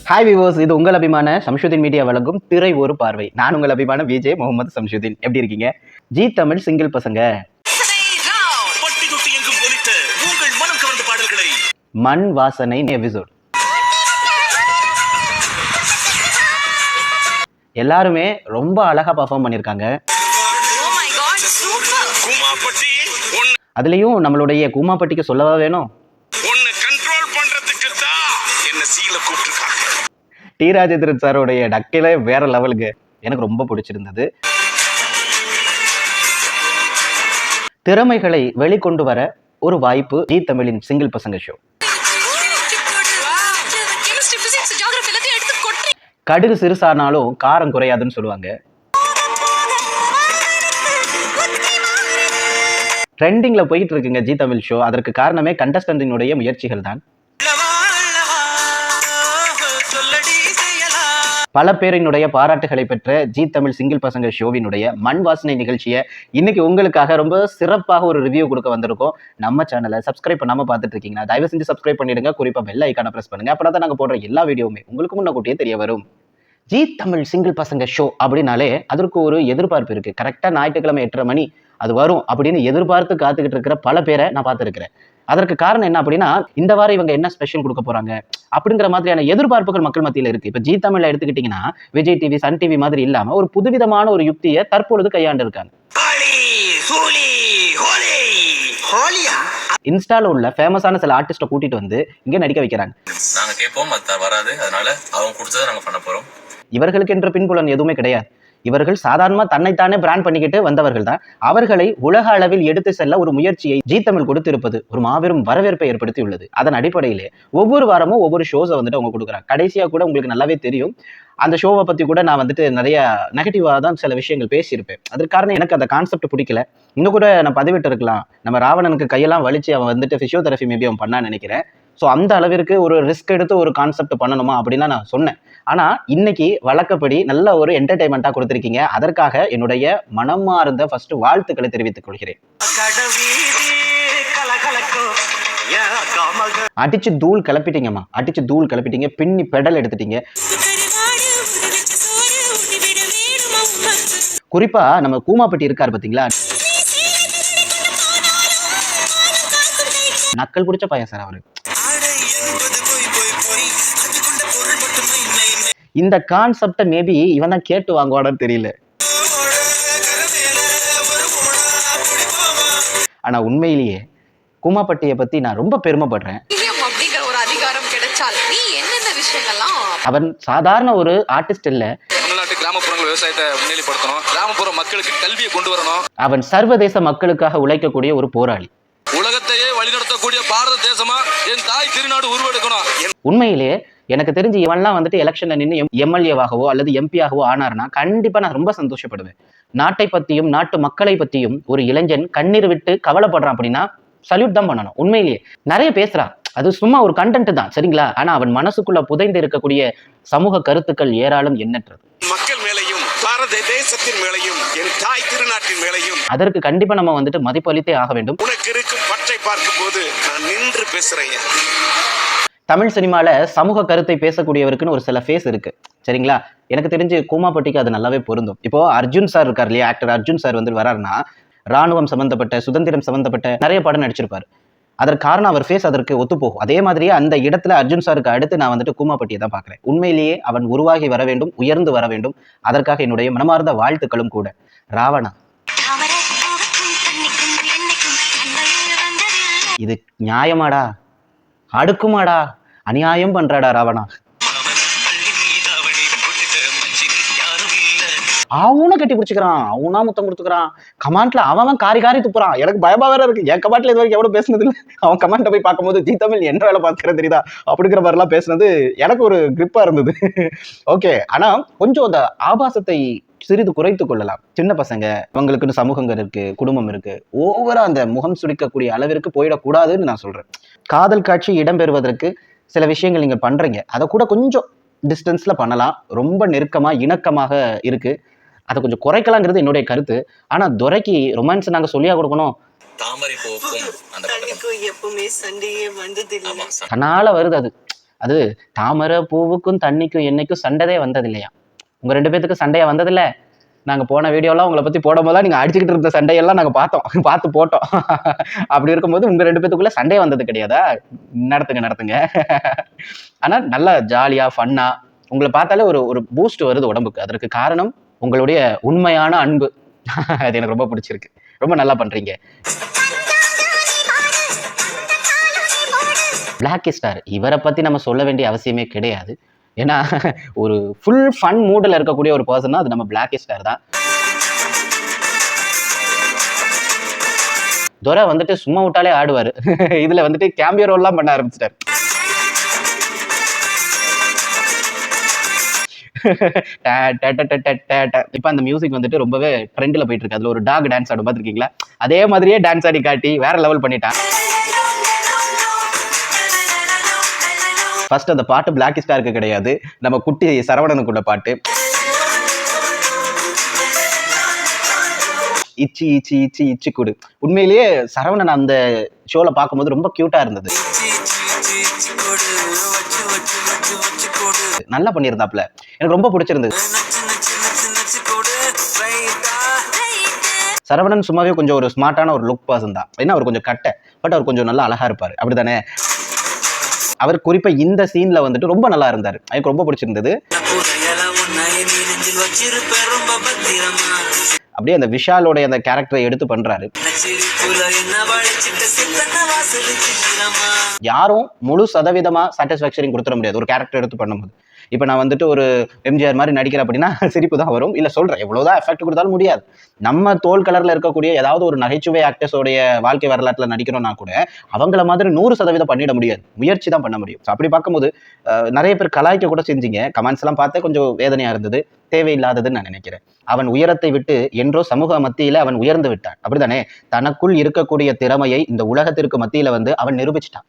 Hi விவோஸ், இது உங்கள் அபிமான சம்ஷுதீன் மீடியா வழங்கும் திரை ஒரு பார்வை. நான் உங்கள் அபிமான விஜய் முகமது சம்ஷுதீன். எப்படி இருக்கீங்க? ஜி தமிழ் சிங்கிள் பசங்க மண் வாசனை எபிசோட். எல்லாருமே ரொம்ப அழகா பர்ஃபார்ம் பண்ணியிருக்காங்க. அதுலயும் நம்மளுடைய கூமாப்பட்டிக்கு சொல்லவா வேணும், டி ராஜேந்திரன் சாரோடைய டக்கில வேற லெவலுக்கு எனக்கு ரொம்ப பிடிச்சிருந்தது. திறமைகளை வெளிக்கொண்டு வர ஒரு வாய்ப்பு ஜி தமிழின் சிங்கிள் பசங்க ஷோ. கடுகு சிறுசானாலும் காரம் குறையாதுன்னு சொல்லுவாங்க. ட்ரெண்டிங்ல போயிட்டு இருக்குங்க ஜி தமிழ் ஷோ. அதற்கு காரணமே கண்டஸ்டன்டினுடைய முயற்சிகள் தான். பல பேரினுடைய பாராட்டுகளை பெற்ற ஜி தமிழ் சிங்கிள் பசங்க ஷோவினுடைய மண் வாசனை நிகழ்ச்சியை இன்னைக்கு உங்களுக்காக ரொம்ப சிறப்பாக ஒரு ரிவ்யூ கொடுக்க வந்திருக்கோம். நம்ம சேனலை சப்ஸ்கிரைப் பண்ணாம பார்த்துட்டு இருக்கீங்கன்னா தயவு செஞ்சு சப்ஸ்கிரைப் பண்ணிடுங்க. குறிப்பா பெல் ஐக்கான பிரஸ் பண்ணுங்க. அப்பதான் தான் நாங்க போடுற எல்லா வீடியோவுமே உங்களுக்கு முன்னக்கூட்டியே தெரிய வரும். ஜி தமிழ் சிங்கிள் பசங்க ஷோ அப்படின்னாலே அதற்கு ஒரு எதிர்பார்ப்பு இருக்கு. கரெக்டா ஞாயிற்றுக்கிழமை 8:30 மணி அது வரும் அப்படின்னு எதிர்பார்த்து காத்துக்கிட்டு இருக்கிற பல பேரை நான் பார்த்துருக்கிறேன். அதற்கு காரணம் என்ன அப்படின்னா, இந்த வாரம் இவங்க என்ன ஸ்பெஷல் கொடுக்க போறாங்க அப்படிங்கிற மாதிரியான எதிர்பார்ப்புகள் மக்கள் மத்தியில் இருக்கு. இப்ப ஜி தமிழ்ல எடுத்துக்கிட்டீங்கன்னா விஜய் டிவி, சன் டிவி மாதிரி இல்லாம ஒரு புதுவிதமான ஒரு யுக்தியை தற்பொழுது கையாண்டு இருக்காங்க. இன்ஸ்டால உள்ள ஃபேமஸான சில ஆர்டிஸ்ட கூட்டிட்டு வந்து இங்க நடிக்க வைக்கிறாங்க. நாங்க கேட்போம், அது வராது, அதனால அவங்க கொடுத்ததை நாங்க பண்ண போறோம். இவர்களுக்கு என்ற பின்புலன் எதுவுமே கிடையாது. இவர்கள் சாதாரணமா தன்னைத்தானே பிராண்ட் பண்ணிக்கிட்டு வந்தவர்கள் தான். அவர்களை உலக அளவில் எடுத்து செல்ல ஒரு முயற்சியை ஜி தமிழ் கொடுத்திருப்பது ஒரு மாபெரும் வரவேற்பை ஏற்படுத்தி உள்ளது. அதன் அடிப்படையிலே ஒவ்வொரு வாரமும் ஒவ்வொரு ஷோஸை வந்துட்டு அவங்க கொடுக்குறாங்க. கடைசியா கூட உங்களுக்கு நல்லாவே தெரியும், அந்த ஷோவை பத்தி கூட நான் வந்துட்டு நிறைய நெகட்டிவா தான் சில விஷயங்கள் பேசியிருப்பேன். அதற்கு காரணம் எனக்கு அந்த கான்செப்ட் பிடிக்கல. இன்னும் கூட நான் பதிவிட்டு இருக்கலாம், நம்ம ராவணனுக்கு கையெல்லாம் வலிச்சு அவன் வந்துட்டு பிசியோதெரபி மேபி அவன் பண்ணான்னு நினைக்கிறேன். ஸோ அந்த அளவிற்கு ஒரு ரிஸ்க் எடுத்து ஒரு கான்செப்ட் பண்ணணுமா அப்படின்னு நான் சொன்னேன். ஆனா இன்னைக்கு வழக்கப்படி நல்ல ஒரு என்டர்டைன்மெண்டா கொடுத்திருக்கீங்க. அதற்காக என்னுடைய மனமார்ந்த ஃபர்ஸ்ட் வாழ்த்துக்களை தெரிவித்துக் கொள்கிறேன். அடிச்சு தூள் கிளப்பிட்டீங்கம்மா, அடிச்சு தூள் கிளப்பிட்டீங்க, பின்னி பெடல் எடுத்துட்டீங்க. குறிப்பா நம்ம கூமாப்பட்டி இருக்காரு பாத்தீங்களா, நக்கல் பிடிச்ச பையன் சார் அவரு. இந்த கான்செப்டை மேபி இவன் தான் கேட்டு வாங்குவான்னு தெரியல. ஆனா உண்மையிலேயே கூமாப்பட்டியை பத்தி நான் ரொம்ப பெருமைப்படுறேன். அவன் சாதாரண ஒரு ஆர்டிஸ்ட் இல்ல. தமிழ்நாட்டு கிராமப்புறங்கள் விவசாயத்தை முன்னிலைப்படுத்தணும், கிராமப்புற மக்களுக்கு கல்வியை கொண்டு வரணும். அவன் சர்வதேச மக்களுக்காக உழைக்கக்கூடிய ஒரு போராளி. உலகத்தையே வழிநடத்தக்கூடிய பாரத தேசமா என் தாய் திருநாடு உருவெடுக்கணும். உண்மையிலேயே எனக்கு தெரிஞ்சு இவன்லாம் வந்துட்டு எலெக்ஷன்ல நின்று எம்எல்ஏவாகவோ அல்லது எம்பியாகவோ ஆனார்னா கண்டிப்பா நான் ரொம்ப சந்தோஷப்படுவேன். நாட்டை பத்தியும் நாட்டு மக்களை பத்தியும் ஒரு இளைஞன் கண்ணீர் விட்டு கவலைப்படுறான் அப்படின்னா சல்யூட் தான் பண்ணணும். உண்மையிலேயே நிறைய பேசுறான், அது சும்மா ஒரு கண்டென்ட் தான், சரிங்களா? ஆனா அவன் மனசுக்குள்ள புதைந்து இருக்கக்கூடிய சமூக கருத்துக்கள் ஏராளம் எண்ணற்றது. மக்கள் மேலையும் பாரத தேசத்தின் மேலையும் என் தாய் திருநாட்டின் மேலையும் அதற்கு கண்டிப்பா நம்ம வந்துட்டு மதிப்பளித்தே ஆக வேண்டும். உனக்கு இருக்கும் பற்றை பார்க்கும் போது நான் நின்று பேசுறேன். தமிழ் சினிமால சமூக கருத்தை பேசக்கூடியவருக்குன்னு ஒரு சில ஃபேஸ் இருக்கு, சரிங்களா? எனக்கு தெரிஞ்சு கூமாப்பட்டிக்கு அது நல்லாவே பொருந்தும். இப்போ அர்ஜுன் சார் இருக்கார் இல்லையா, ஆக்டர் அர்ஜுன் சார் வந்து வராருன்னா ராணுவம் சம்பந்தப்பட்ட, சுதந்திரம் சம்பந்தப்பட்ட நிறைய படம் நடிச்சிருப்பாரு. அதற்கு காரணம் அவர் ஃபேஸ் அதற்கு ஒத்து போகும். அதே மாதிரியே அந்த இடத்துல அர்ஜுன் சாருக்கு அடுத்து நான் வந்துட்டு கூமாப்பட்டியை தான் பார்க்குறேன். உண்மையிலேயே அவன் உருவாகி வர வேண்டும், உயர்ந்து வர வேண்டும். அதற்காக என்னுடைய மனமார்ந்த வாழ்த்துக்களும் கூட. ராவணா, இது நியாயமாடா? அடுக்குமாடா? அநியாயம் பண்றாடா ராவணா. அவனும் கட்டி பிடிச்சிக்கிறான், அவனா முத்தம் கொடுத்துக்கிறான். கமாண்ட்ல அவன் காரி காரி துப்புறான். எனக்கு பயமா வேற இருக்கு. என் கமாண்ட்ல இது வரைக்கும் எவ்வளவு பேசுனது இல்லை. அவன் கமாண்ட போய் பார்க்கும்போது ஜி தமிழ் என்ன வேலை பார்த்துக்கிறேன் தெரியுதா அப்படிங்கிற மாதிரிலாம் பேசுனது எனக்கு ஒரு கிரிப்பா இருந்தது. ஓகே, ஆனா கொஞ்சம் அந்த ஆபாசத்தை சிறிது குறைத்து கொள்ளலாம். சின்ன பசங்க, அவங்களுக்குன்னு சமூகங்கள் இருக்கு, குடும்பம் இருக்கு. ஓவரா அந்த முகம் சுளிக்கக்கூடிய அளவிற்கு போயிடக்கூடாதுன்னு நான் சொல்றேன். காதல் காட்சி இடம்பெறுவதற்கு சில விஷயங்கள் நீங்க பண்றீங்க, அதை கூட கொஞ்சம் டிஸ்டன்ஸ்ல பண்ணலாம். ரொம்ப நெருக்கமா இணக்கமாக இருக்கு, அதை கொஞ்சம் குறைக்கலாங்கிறது என்னுடைய கருத்து. ஆனா துரைக்கு ரொமான்ஸ் நாங்க சொல்லியா கொடுக்கணும்? தன்னால வருது அது. அது தாமரை பூவுக்கும் தண்ணிக்கும் என்னைக்கும் சண்டையே வந்தது இல்லையா? உங்க 2 பேத்துக்கும் சண்டையா வந்ததில்ல? நாங்க போன வீடியோலாம் உங்களை பத்தி போடும்போது தான் நீங்க அடிச்சுக்கிட்டு இருந்த சண்டையெல்லாம் நாங்க பார்த்தோம், பார்த்து போட்டோம். அப்படி இருக்கும்போது உங்க 2 பேத்துக்குள்ள சண்டையே வந்தது கிடையாதா? நடத்துங்க. ஆனா நல்லா ஜாலியா ஃபன்னா உங்களை பார்த்தாலே ஒரு ஒரு பூஸ்ட் வருது உடம்புக்கு. அதற்கு காரணம் உங்களுடைய உண்மையான அன்பு. அது எனக்கு ரொம்ப பிடிச்சிருக்கு. ரொம்ப நல்லா பண்றீங்க. பிளாக் ஸ்டார் இவரை பத்தி நம்ம சொல்ல வேண்டிய அவசியமே கிடையாது. ஏன்னா ஒரு ஃபுல் ஃபன் மூடில் இருக்கக்கூடிய ஒரு பர்சன் தான் அது நம்ம பிளாக் ஸ்டார் தான். துரை வந்துட்டு சும்மா விட்டாலே ஆடுவாரு. இதுல வந்துட்டு கேம்பியோ ரோல்லாம் பண்ண ஆரம்பிச்சிட்டாரு. இப்ப அந்த மியூசிக் வந்துட்டு ரொம்பவே ட்ரெண்ட்ல போயிட்டு இருக்கு. அதுல ஒரு டாக் டான்ஸ் ஆடும் பாத்திருக்கீங்களா? அதே மாதிரியே டான்ஸ் ஆடி காட்டி வேற லெவல் பண்ணிட்டான். ஃபர்ஸ்ட் அந்த பாட்டு பிளாக் ஸ்டாருக்கு கிடையாது, நம்ம குட்டி சரவணனுக்குள்ள பாட்டு. இச்சி இச்சி இச்சி இச்சி கூடு. உண்மையிலேயே சரவணன் அந்த ஷோல பார்க்கும்போது ரொம்ப கியூட்டா இருந்தது. நல்லா பண்ணியிருந்தாப்ல, எனக்கு ரொம்ப பிடிச்சிருந்தது. சரவணன் சும்மாவே கொஞ்சம் ஒரு ஸ்மார்ட்டான ஒரு லுக் பர்சன் தான். ஏன்னா அவர் கொஞ்சம் கட்டை, பட் அவர் கொஞ்சம் நல்லா அழகா இருப்பாரு, அப்படிதானே? அவர் குறிப்பா இந்த சீன்ல வந்துட்டு ரொம்ப நல்லா இருந்தாரு, எனக்கு ரொம்ப பிடிச்சிருந்தது. அப்படியே அந்த விஷாலோட அந்த கேரக்டரை எடுத்து பண்றாரு. யாரும் முழு சதவீதமா சாட்டிஸ்பாக்சரிங் கொடுத்துட முடியாது ஒரு கேரக்டர் எடுத்து பண்ணும்போது. இப்ப நான் வந்துட்டு ஒரு எம்ஜிஆர் மாதிரி நடிக்கிறேன் அப்படின்னா சிரிப்பு தான் வரும். இல்ல சொல்றேன், எவ்வளவுதான் எஃபெக்ட் கொடுத்தாலும் முடியாது. நம்ம தோல் கலர்ல இருக்கக்கூடிய ஏதாவது ஒரு நகைச்சுவை ஆக்டர்ஸோடைய வாழ்க்கை வரலாற்றுல நடிக்கிறோம்னா கூட அவங்கள மாதிரி 100% பண்ணிட முடியாது, முயற்சி தான் பண்ண முடியும். அப்படி பார்க்கும்போது நிறைய பேர் கலாய்க்க கூட செஞ்சீங்க. கமெண்ட்ஸ் எல்லாம் பார்த்தா கொஞ்சம் வேதனையா இருந்தது, தேவையில்லாததுன்னு நான் நினைக்கிறேன். அவன் உயரத்தை விட்டு என்றோ சமூக மத்தியில அவன் உயர்ந்து விட்டான், அப்படித்தானே? தனக்குள் இருக்கக்கூடிய திறமையை இந்த உலகத்திற்கு மத்தியில வந்து அவன் நிரூபிச்சிட்டான்.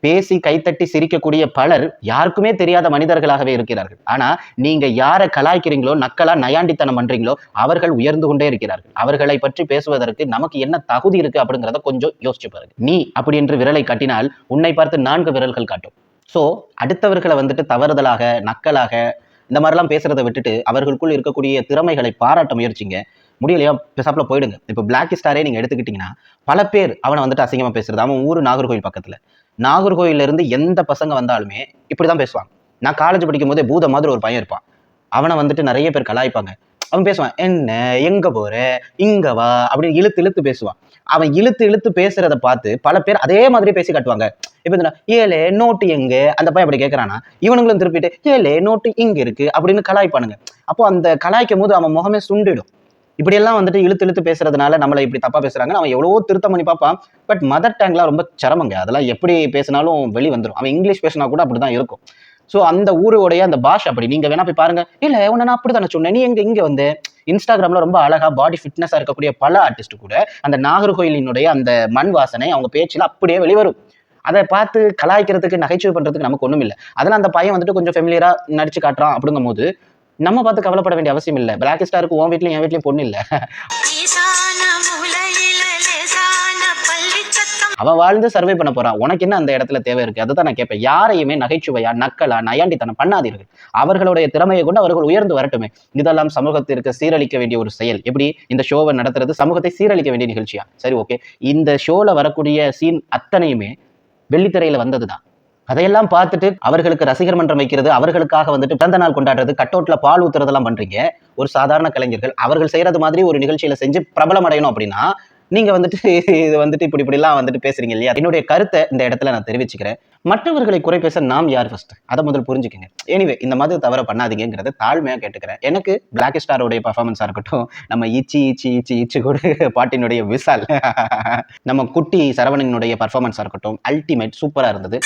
பேசி கைத்தட்டி சிரிக்கக்கூடிய பலர் யாருக்குமே தெரியாத மனிதர்களாகவே இருக்கிறார்கள். ஆனா நீங்க யாரை கலாய்க்கிறீங்களோ, நக்கலா நயாண்டித்தனம் பண்றீங்களோ, அவர்கள் உயர்ந்து கொண்டே இருக்கிறார்கள். அவர்களை பற்றி பேசுவதற்கு நமக்கு என்ன தகுதி இருக்கு அப்படிங்கிறத கொஞ்சம் யோசிச்சு பாருங்க. நீ அப்படி என்று விரலை காட்டினால் உன்னை பார்த்து 4 விரல்கள் காட்டும். சோ அடுத்தவர்களை வந்துட்டு தவறுதலாக நக்கலாக இந்த மாதிரிலாம் பேசுறதை விட்டுட்டு அவர்களுக்குள் இருக்கக்கூடிய திறமைகளை பாராட்ட முயற்சிங்க. முடியலையா பேசாப்புல போயிடுங்க. இப்போ பிளாக் ஸ்டாரே நீங்க எடுத்துக்கிட்டீங்கன்னா பல பேர் அவனை வந்துட்டு அசிங்கமா பேசுறது. அவன் ஊரு நாகர்கோவில் பக்கத்துல. நாகர்கோவில்ல இருந்து எந்த பசங்க வந்தாலுமே இப்படிதான் பேசுவாங்க. நான் காலேஜ் படிக்கும் போதே பூத மாதிரி ஒரு பையன் இருப்பான். அவனை வந்துட்டு நிறைய பேர் கலாய்ப்பாங்க. அவன் பேசுவான், என்ன எங்க போற இங்க வா அப்படின்னு இழுத்து இழுத்து பேசுவான். அவன் இழுத்து இழுத்து பேசுறத பார்த்து பல பேர் அதே மாதிரி பேசி காட்டுவாங்க. இப்ப ஏலே நோட்டு எங்க, அந்த பையன் அப்படி கேட்கறானா, இவனுங்களும் திருப்பிட்டு ஏலே நோட்டு இங்க இருக்கு அப்படின்னு கலாய்ப்பானுங்க. அப்போ அந்த கலாய்க்கும் போது அவன் முகமே சுண்டிடும். இப்படியெல்லாம் வந்துட்டு இழுத்து இழுத்து பேசுறதுனால நம்மளை இப்படி தப்பா பேசுறாங்கன்னு அவன் எவ்வளவோ திருத்தம் பண்ணி பார்ப்பான். பட் மதர் டேங்க்லாம் ரொம்ப சிரமங்க. அதெல்லாம் எப்படி பேசினாலும் வெளி வந்துடும். அவன் இங்கிலீஷ் பேசினா கூட அப்படிதான் இருக்கும். ஸோ அந்த ஊருடைய அந்த பாஷை அப்படி. நீங்க வேணா போய் பாருங்க. இல்ல உன்னை நான் அப்படித்தானே சொன்னேன், நீ இங்க வந்து இன்ஸ்டாகிராம்ல ரொம்ப அழகா பாடி ஃபிட்னஸா இருக்கக்கூடிய பல ஆர்டிஸ்ட் கூட அந்த நாகர்கோயிலினுடைய அந்த மண் வாசனை அவங்க பேச்சுல அப்படியே வெளிவரும். அதை பார்த்து கலாய்க்கிறதுக்கு நகைச்சுவை பண்றதுக்கு நமக்கு ஒண்ணும் இல்லை. அதெல்லாம் அந்த பையன் வந்துட்டு கொஞ்சம் ஃபெமிலியரா நடிச்சு காட்டுறான் அப்படிங்கும் போது நம்ம பார்த்து கவலைப்பட வேண்டிய அவசியம் இல்லை. பிளாக் ஸ்டாருக்கு உன் வீட்லயும் என் வீட்லயும் பொண்ணு இல்லை. அவன் வாழ்ந்து சர்வே பண்ண போறான். உனக்கு என்ன அந்த இடத்துல தேவை இருக்கு? அதை தான் நான் கேட்பேன். யாரையுமே நகைச்சுவையா நக்கலா நயாண்டித்தனம் பண்ணாதீர்கள். அவர்களுடைய திறமையை கொண்டு அவர்கள் உயர்ந்து வரட்டுமே. இதெல்லாம் சமூகத்திற்கு சீரழிக்க வேண்டிய ஒரு செயல். எப்படி இந்த ஷோவை நடத்துறது சமூகத்தை சீரழிக்க வேண்டிய நிகழ்ச்சியா? சரி, ஓகே. இந்த ஷோல வரக்கூடிய சீன் அத்தனையுமே வெள்ளித்திரையில வந்ததுதான். அதையெல்லாம் பார்த்துட்டு அவர்களுக்கு ரசிகர் மன்றம் வைக்கிறது, அவர்களுக்காக வந்துட்டு பிறந்த நாள் கொண்டாடுறது, கட்டோட்ல பால் ஊத்துறதெல்லாம் பண்றீங்க. ஒரு சாதாரண கலைஞர்கள் அவர்கள் செய்யறது மாதிரி ஒரு நிகழ்ச்சியில செஞ்சு பிரபலம் அடையணும் அப்படின்னா நீங்க வந்துட்டு இது வந்துட்டு இப்படிலாம் வந்துட்டு பேசுறீங்க இல்லையா? என்னுடைய கருத்தை இந்த இடத்துல நான் தெரிவிச்சுக்கிறேன். மற்றவர்களை குறை பேச நாம் யார் ஃபர்ஸ்ட் அதை முதல் புரிஞ்சுக்கங்க. எனிவே இந்த மாதிரி தவற பண்ணாதீங்கிறத தாழ்மையா கேட்டுக்கிறேன். எனக்கு பிளாக் ஸ்டாரோடைய பர்ஃபார்மன்ஸா இருக்கட்டும், நம்ம இச்சி இச்சி இச்சி இச்சி கூட பாட்டினுடைய விசால், நம்ம குட்டி சரவணனுடைய பர்ஃபார்மன்ஸா இருக்கட்டும், அல்டிமேட் சூப்பரா இருந்தது.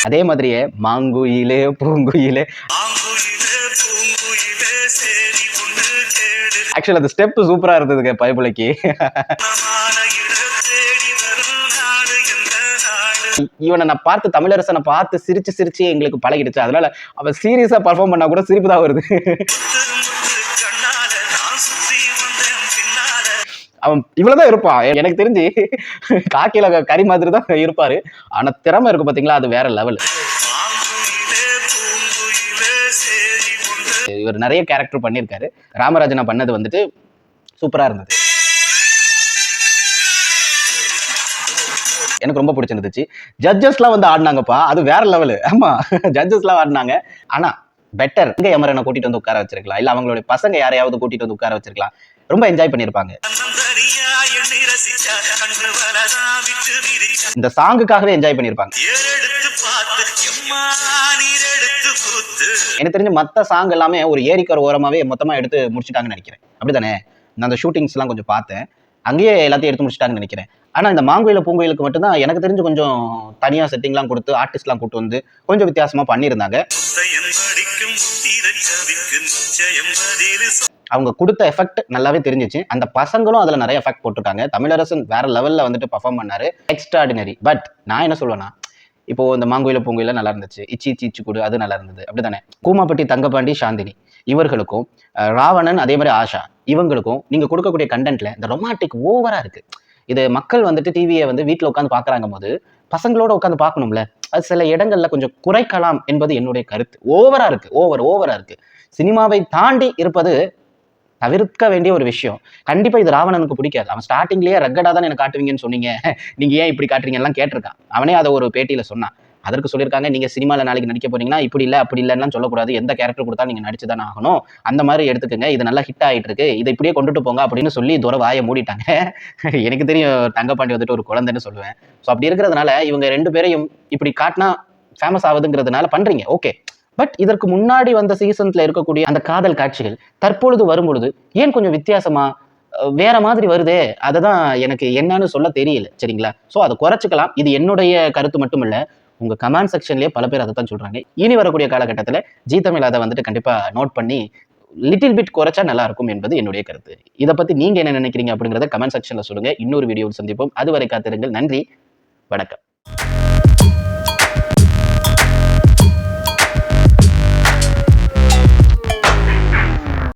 அதே மாதிரியே மாங்குயிலே பூங்குயிலே, ஆக்சுவலா அந்த ஸ்டெப் சூப்பரா இருந்ததுங்க பைபிளைக்கு. இவனை நான் பார்த்து தமிழரசனை பார்த்து சிரிச்சு சிரிச்சு எங்களுக்கு பழகிடுச்சு. அதனால அவன் சீரியஸா பர்ஃபார்ம் பண்ணா கூட சிரிப்பு தான் வருது. அவன் இவ்வளவுதான் இருப்பான். எனக்கு தெரிஞ்சு காக்கில கறி மாதிரி தான் இருப்பாரு. ஆனா திறமை இருக்கு பாத்தீங்களா, அது வேற லெவல். இவர் நிறைய கேரக்டர் பண்ணியிருக்காரு. ராமராஜனா பண்ணது வந்துட்டு சூப்பரா இருந்தது. எனக்கு ரொம்ப பிடிச்சிருந்துச்சு. ஜட்ஜஸ்லாம் வந்து ஆடினாங்கப்பா, அது வேற லெவலு. ஆமா, ஜட்ஜஸ்லாம் ஆடினாங்க. ஆனா பெட்டர் இங்க எமரனை கூட்டிட்டு வந்து உட்கார வச்சிருக்கலாம், இல்ல அவங்களுடைய பசங்க யாரையாவது கூட்டிட்டு வந்து உட்கார வச்சிருக்கலாம். ரொம்ப என்ஜாய் பண்ணியிருப்பாங்க. இந்த சாங்குக்காகவே என்ஜாய் பண்ணியிருப்பாங்க. எனக்கு தெரிஞ்ச மத்த சாங் எல்லாமே ஒரு ஏரிக்கரை ஓரமாவே மொத்தமா எடுத்து முடிச்சுட்டாங்கன்னு நினைக்கிறேன். அப்படிதானே? நான் அந்த ஷூட்டிங்ஸ் எல்லாம் கொஞ்சம் பார்த்தேன். அங்கேயே எல்லாத்தையும் எடுத்து முடிச்சிட்டாங்கன்னு நினைக்கிறேன். ஆனா இந்த மாங்குயில பூங்குயிலுக்கு மட்டும்தான் எனக்கு தெரிஞ்சு கொஞ்சம் தனியா செட்டிங்லாம் கொடுத்து ஆர்டிஸ்ட்லாம் கூட்டு வந்து கொஞ்சம் வித்தியாசமா பண்ணியிருந்தாங்க. அவங்க கொடுத்த எஃபெக்ட் நல்லாவே தெரிஞ்சிச்சு. அந்த பசங்களும் அதுல நிறைய எஃபெக்ட் போட்டிருக்காங்க. தமிழரசன் வேற லெவல்ல வந்துட்டு பெர்ஃபார்ம் பண்ணாரு. எக்ஸ்ட்ராடினரி. பட் நான் என்ன சொல்லுவேன்னா, இப்போ இந்த மாங்குயில பூங்குயில நல்லா இருந்துச்சு, இச்சி இச்சி கூடு அது நல்லா இருந்தது, அப்படிதானே? கூமாப்பட்டி தங்கபாண்டி, சாந்தினி இவர்களுக்கும் ராவணன் அதே மாதிரி ஆஷா இவங்களுக்கும் நீங்க கொடுக்கக்கூடிய கண்டென்ட்ல இந்த ரொமான்டிக் ஓவரா இருக்கு. இது மக்கள் வந்துட்டு டிவியை வந்து வீட்டில் உட்காந்து பார்க்குறாங்க போது பசங்களோட உட்காந்து பார்க்கணும்ல, அது சில இடங்கள்ல கொஞ்சம் குறைக்கலாம் என்பது என்னுடைய கருத்து. ஓவரா இருக்கு, ஓவரா இருக்கு. சினிமாவை தாண்டி இருப்பது தவிர்க்க வேண்டிய ஒரு விஷயம். கண்டிப்பா இது ராவணனுக்கு பிடிக்காது. அவன் ஸ்டார்டிங்லயே ரக்கடா தான் எனக்கு காட்டுவீங்கன்னு சொன்னீங்க, நீங்க ஏன் இப்படி காட்டுறீங்க எல்லாம் கேட்டிருக்கான். அவனே அதை ஒரு பேட்டியில சொன்னான். அதற்கு சொல்லியிருக்காங்க, நீங்க சினிமால நாளைக்கு நடிக்க போறீங்கன்னா இப்படி இல்லை அப்படி இல்லைன்னு சொல்லக்கூடாது, எந்த கேரக்டர் கொடுத்தா நீங்க நடிச்சுதானே ஆகணும், அந்த மாதிரி எடுத்துக்கங்க, இது நல்லா ஹிட் ஆயிட்டு இருக்கு, இதை இப்படியே கொண்டுட்டு போங்க அப்படின்னு சொல்லி தூர வாயை மூடிட்டாங்க. எனக்கு தெரியும் தங்கப்பாண்டி வந்துட்டு ஒரு குழந்தைன்னு சொல்லுவேன். ஸோ அப்படி இருக்கிறதுனால இவங்க 2 பேரையும் இப்படி காட்டினா ஃபேமஸ் ஆகுதுங்கிறதுனால பண்றீங்க, ஓகே. பட் இதற்கு முன்னாடி வந்த சீசன்ஸ்ல இருக்கக்கூடிய அந்த காதல் காட்சிகள் தற்பொழுது வரும்பொழுது ஏன் கொஞ்சம் வித்தியாசமா வேற மாதிரி வருதே, அததான் எனக்கு என்னன்னு சொல்ல தெரியல. சரிங்களா? ஸோ அதை குறைச்சிக்கலாம். இது என்னுடைய கருத்து மட்டும் இல்ல, உங்க கமெண்ட் செக்ஷன்லயே பல பேர் அதை தான் சொல்றாங்க. இனி வரக்கூடிய காலகட்டத்தில் ஜீ தமிழ் அதை வந்துட்டு கண்டிப்பா நோட் பண்ணி லிட்டில் பிட் குறைச்சா நல்லா இருக்கும் என்பது என்னுடைய கருத்து. இதை பத்தி நீங்க என்ன நினைக்கிறீங்க அப்படிங்கறத கமெண்ட் செக்ஷன்ல சொல்லுங்க. இன்னொரு வீடியோவில் சந்திப்போம். அதுவரை காத்திருங்கள். நன்றி, வணக்கம்.